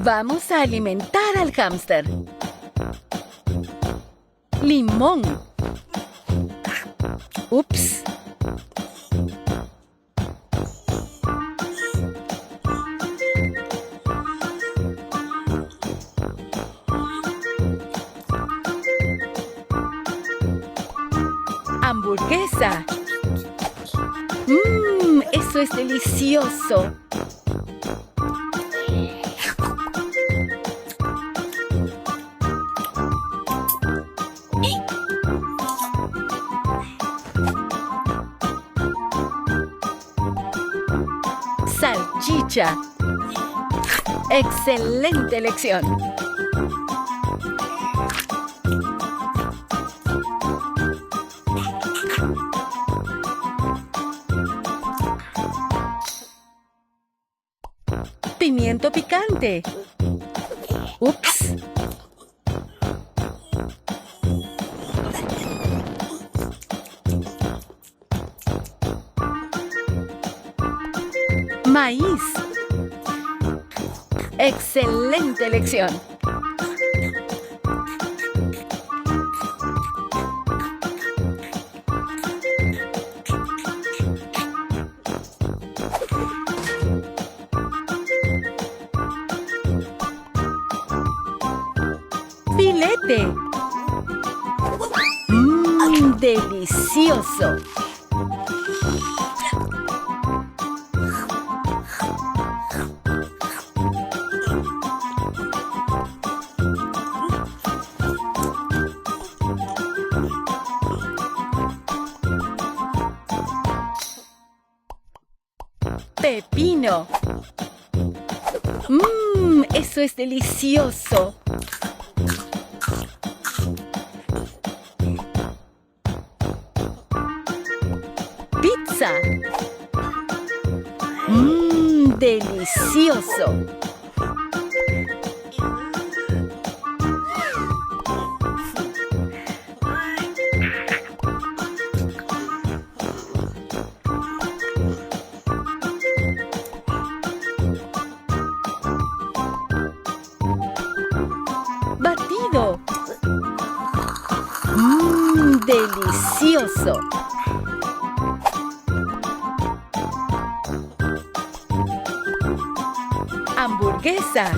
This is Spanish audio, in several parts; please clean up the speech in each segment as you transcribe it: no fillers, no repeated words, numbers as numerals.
Vamos a alimentar al hámster. Limón. Ups. Hamburguesa. Eso es delicioso. Salchicha. Excelente elección. Pimiento picante. Ups. Maíz. Excelente elección. Filete. Delicioso. Pepino. Eso es delicioso. Pizza. Delicioso. Batido. Delicioso. Hamburguesa.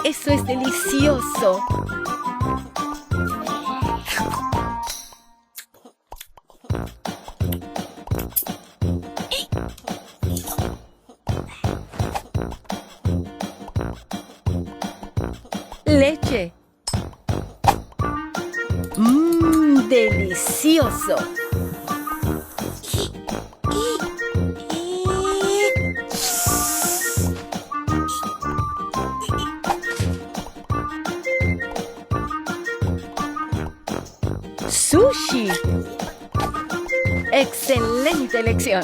Eso es delicioso. Leche. Delicioso. Sushi. Excelente elección.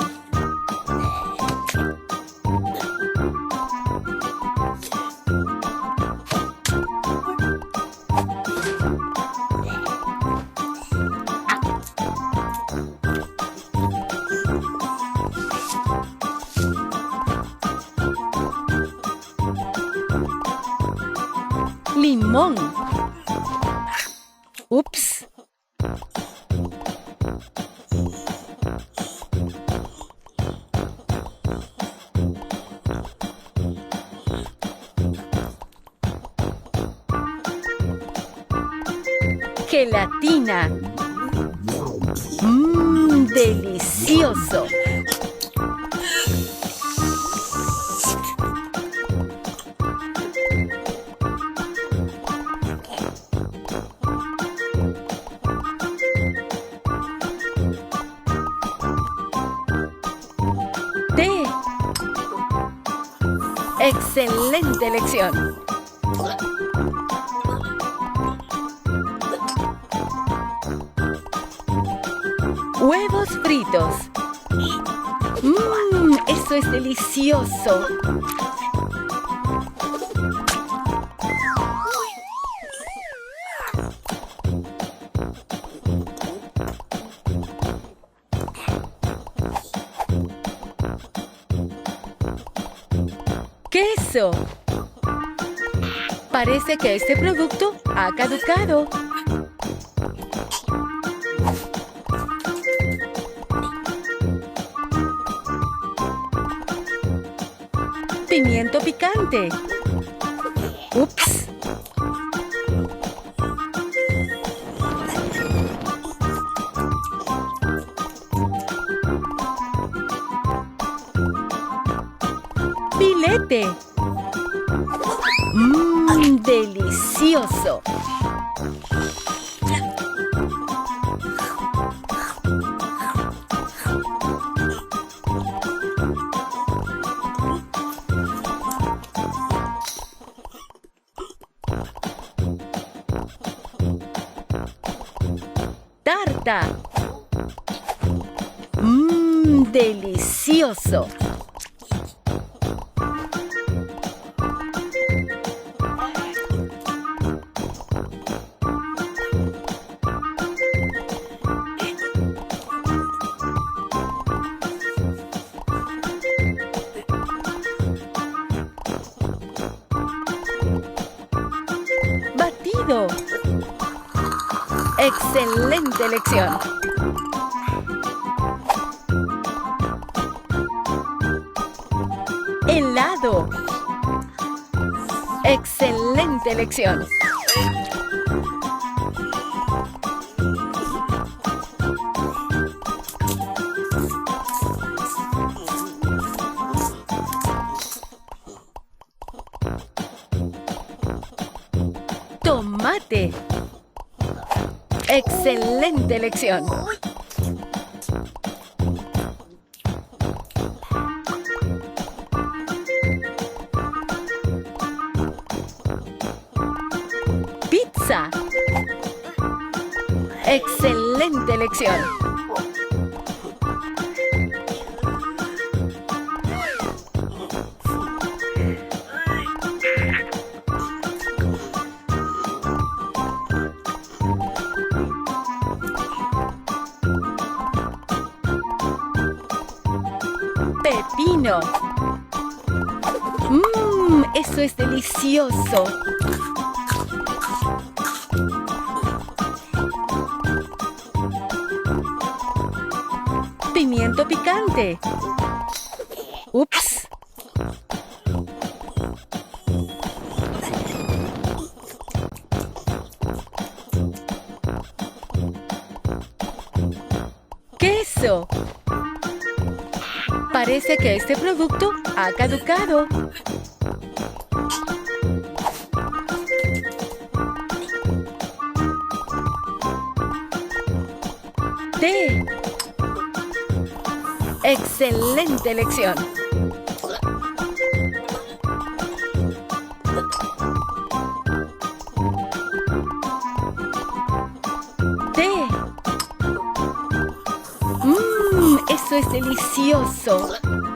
Limón. Ups. Gelatina. Delicioso. Té. Excelente elección. Huevos fritos. Eso es delicioso. Queso. Parece que este producto ha caducado. Pimiento picante. Ups. Filete. Delicioso. Tarta. Delicioso. Batido. Excelente elección. Helado. Excelente elección. Tomate. Excelente elección. Pizza. Excelente elección. Pepino. Eso es delicioso. Pimiento picante. Ups. Queso. Parece que este producto ha caducado. Té. Excelente elección. Té. Eso es delicioso.